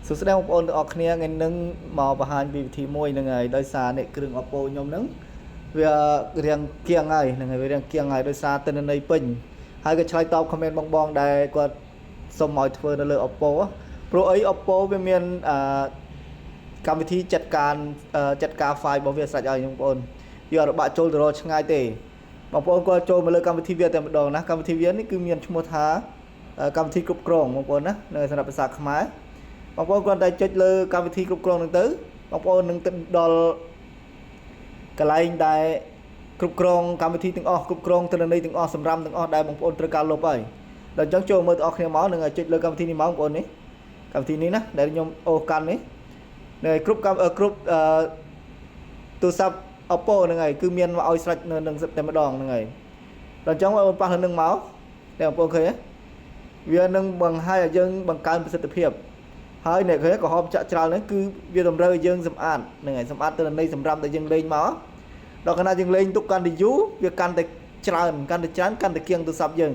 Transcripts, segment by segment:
សួស្តីបងប្អូនទាំងអស់គ្នាថ្ងៃនេះមកបង្ហាញពីវិធីមួយហ្នឹងហើយដោយសារនេះគ្រឿង Oppo ខ្ញុំហ្នឹងវារៀងគៀងហើយហ្នឹងហើយវារៀងគៀងហើយដោយសារទិន្នន័យពេញហើយក៏ឆ្លើយតប comment បងដែលគាត់សុំឲ្យធ្វើនៅលើ Oppo ព្រោះអី Oppo វាមានកម្មវិធីចាត់ការ file របស់វាស្រេចហើយបងប្អូនវាអត់បាក់ចូលទៅរកឆ្ងាយទេបងប្អូនគាត់ចូលមកលើកម្មវិធីវាតែម្ដងណាកម្មវិធីវានេះគឺមានឈ្មោះថាកម្មវិធីគ្រប់គ្រងបងប្អូនណានៅសម្រាប់ភាសាខ្មែរបងប្អូនគ្រាន់តែចុចលើកម្មវិធីគ្រប់គ្រងហ្នឹងទៅបងប្អូននឹងទៅដល់កន្លែងដែលគ្រប់គ្រងកម្មវិធីទាំងអស់គ្រប់គ្រងទិន្នន័យទាំងអស់សម្រាប់ទាំងអស់ដែលបងប្អូនត្រូវការលុបហើយដល់អញ្ចឹងចូលមើលទាំងអស់គ្នាមកនឹងចុចលើកម្មវិធីនេះមកបងប្អូននេះកម្មវិធីនេះណាដែលខ្ញុំអូសកាន់នេះនៅគ្រប់ទូរស័ព្ទ Oppo ហ្នឹងហើយគឺមានមកឲ្យស្រេចនៅនឹងតែម្ដងហ្នឹងហើយដល់អញ្ចឹងបងប្អូនប៉ះលើនឹងមកតែបងប្អូនឃើញវានឹងបង្ហាញឲ្យយើងបង្កើនប្រសិទ្ធភាពហើយអ្នកឃើញកំហុសចាក់ច្រើនហ្នឹងគឺវាតម្រូវឲ្យយើងសម្អាតហ្នឹងហើយសម្អាតទិន្នន័យសម្រាប់តែយើងលេងមកដល់ខណៈយើងលេងទុកកាន់តែយូរវាកាន់តែច្រើនកាន់តែគៀងទូរស័ព្ទយើង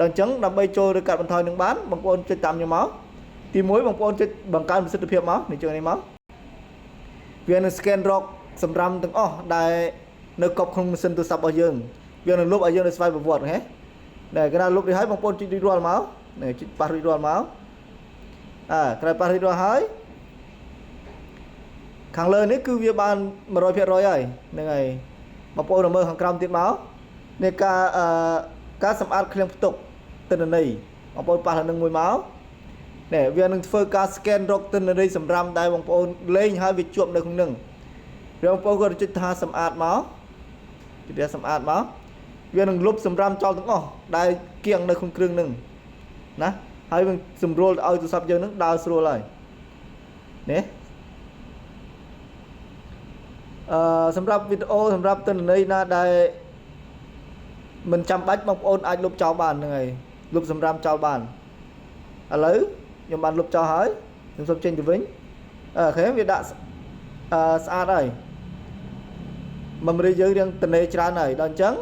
ដល់អញ្ចឹងដើម្បីចូលឬកាត់បន្ថយនឹងបានបងប្អូនចុចតាមខ្ញុំមកទី1បងប្អូនចុចបង្កើនប្រសិទ្ធភាពមកនេះជួយនេះមកវានឹង scan រកសម្រាប់ទាំងអស់ដែលនៅកប់ក្នុងម៉ាស៊ីនទូរស័ព្ទរបស់យើងវានឹងលុបឲ្យយើងនៅស្វ័យប្រវត្តិហ៎ដែលគេថាលុបនេះហើយបងប្អូនចុចរួចរាល់មកនេះចុចប៉ះរួចរាល់មកក្រោយប៉ះរួចរាល់ហើយខាងលើនេះគឺវាបាន 100% ហើយហ្នឹងហើយបងប្អូនមើលខាងក្រោមទៀតមកនេះការសម្អាតឃ្លាំងផ្ទុកទិន្នន័យបងប្អូនប៉ះលើនឹងមួយមកនេះវានឹងធ្វើការ scan រកទិន្នន័យសម្រាប់ដែលបងប្អូនលេងហើយវាជាប់នៅក្នុងនឹងបងប្អូនក៏ចុចថាសម្អាតមកជិះសម្អាតមកវានឹងលុបសម្រាប់ចោលទាំងអស់ដែលគៀងនៅក្នុងគ្រឿងនឹងណាហើយវាសម្រួលឲ្យទូរស័ព្ទយើងនឹងដើរស្រួលហើយនេះសម្រាប់វីដេអូសម្រាប់ទិន្នន័យណាដែលមិនចាំបាច់បងប្អូនអាចលុបចោលបានហ្នឹងហើយលុបសម្រាប់ចោលបានឥឡូវខ្ញុំបានលុបចោលហើយខ្ញុំសូមចេញទៅវិញអូខេវាដាក់ស្អាតហើយmemory យើងរៀងតនេច្រើនហើយដល់អញ្ចឹង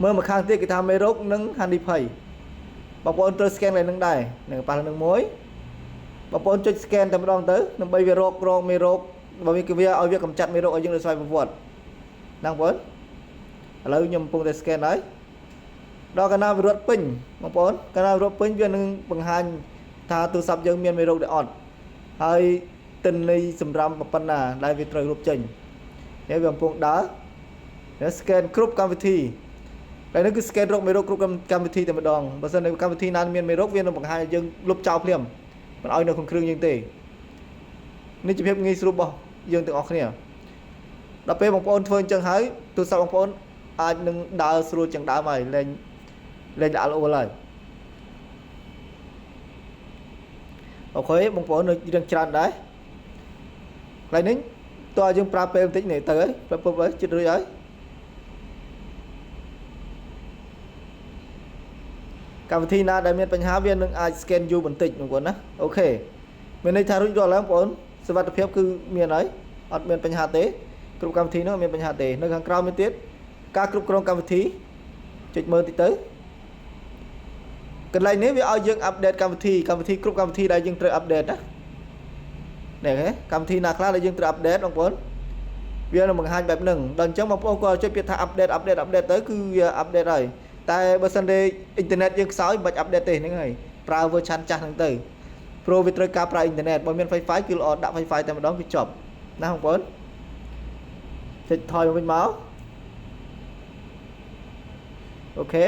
មើលមកខាងទៀតគេថាមេរោគនិងហានិភ័យបងប្អូនត្រូវ scan ឡើងនឹងដែរនឹងប៉ះលើនឹងមួយបងប្អូនចុច scan តែម្ដងទៅដើម្បីវារកមេរោគបើវាឲ្យវាកម្ចាត់មេរោគឲ្យយើងនៅស្វ័យប្រវត្តិណាបងប្អូនឥឡូវខ្ញុំកំពុងតែ scan ហើយដល់កាលណាវារត់ពេញបងប្អូនកាលណារត់ពេញវានឹងបង្ហាញថាទូរស័ព្ទយើងមានមេរោគទេអត់ហើយទិន្នន័យសម្រាប់ប៉ុណ្ណាដែលវាត្រូវលុបចេញនេះវាកំពុងដើរ scan គ្រប់កម្មវិធីហើយនេះគឺ scan រកមេរោគគ្រប់កម្មវិធីតែម្ដងបើសិននៅកម្មវិធីណាមានមេរោគវានឹងបង្ហាញឲ្យយើងលុបចោលភ្លាមមិនឲ្យនៅក្នុងគ្រឿងយើងទេនេះជាភាពងាយស្រួលរបស់យើងទាំងអស់គ្នាដល់ពេលបងប្អូនធ្វើអញ្ចឹងហើយទូរស័ព្ទបងប្អូនអាចនឹងដើរស្រួលជាងដើមហើយលេងល្អល្អហើយអូខេបងប្អូននៅរឿងច្រើនដែរកន្លែងនេះតើយើងប្រើពេលបន្តិចនេះទៅហើយពុបហើយជិតរួចហើយកម្មវិធីណាដែលមានបញ្ហាវានឹងអាច scan យូរបន្តិចបងប្អូនណាអូខេមានន័យថារួចរាល់ហើយបងប្អូនសុវត្ថិភាពគឺមានហើយអត់មានបញ្ហាទេគ្រប់កម្មវិធីនោះមានបញ្ហាទេនៅខាងក្រោមនេះទៀតការគ្រប់គ្រងកម្មវិធីចុចមើលតិចទៅកន្លែងនេះវាឲ្យយើងអាប់ដេតកម្មវិធីគ្រប់កម្មវិធីដែលយើងត្រូវអាប់ដេតណានេះហ៎កម្មវិធីណាខ្លះដែលយើងត្រូវអាប់ដេតបងប្អូនវានឹងបង្ហាញបែបហ្នឹងដល់អញ្ចឹងបងប្អូនក៏ចុចពាក្យថាអាប់ដេតទៅគឺវាអាប់ដេតហើយតែបើសិនទេអ៊ីនធឺណិតយើងខ្សោយមិនបាច់អាប់ដេតទេហ្នឹងហើយប្រើ version ចាស់ហ្នឹងទៅព្រោះវាត្រូវការប្រើអ៊ីនធឺណិតបើមាន Wi-Fi គឺល្អដាក់ Wi-Fi តែម្ដងគឺចប់ណាបងប្អូនចុចថយមកវិញមកអូខេ